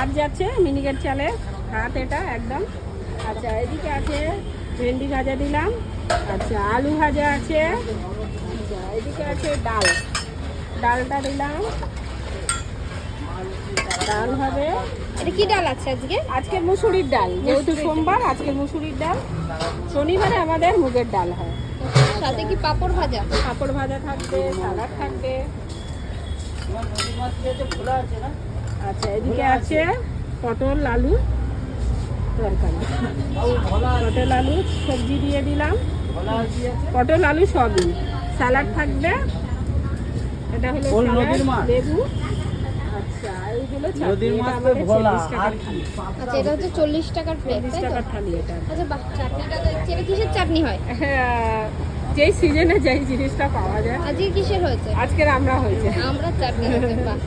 ভাত যাচ্ছে মিনিকেট চালের ভাত এটা একদম। আচ্ছা এদিকে আছে ভেন্ডি ভাজা দিলাম। আচ্ছা আলু ভাজা আছে। আচ্ছা এদিকে আছে ডাল, ডালটা দিলাম। ডাল হবে। এটা কি ডাল আছে আজকে? আজকে মুসুরির ডাল, যেহেতু সোমবার আজকে মুসুরির ডাল। শনিবারে আমাদের মুগের ডাল হয়। সাথে কি পাঁপড় ভাজা? পাঁপড় ভাজা থাকবে, সালাড থাকবে। আচ্ছা এদিকে আছে পটল আলু তরকারি। পটল আলু সবজি দিয়ে দিলাম, পটল আলু সবই। স্যালাড থাকবে, এটা হলো স্যালাড, লেবু। আচ্ছা এইগুলো চাটনি, এটা আমাদের 40 টাকার থালি। আচ্ছা এটা হচ্ছে 40 টাকার প্লেট, 40 তাই তো? টাকার থালি এটা। আচ্ছা বাহ, চাটনিটা দেখছি। এটা কিসের চাটনি হয়? হ্যাঁ, যেই সিজনে যেই জিনিসটা পাওয়া যায়। আজকে কিসের হয়েছে? আজকের আমরা হয়েছে। আমরা চাটনি হয়েছে, বাহ।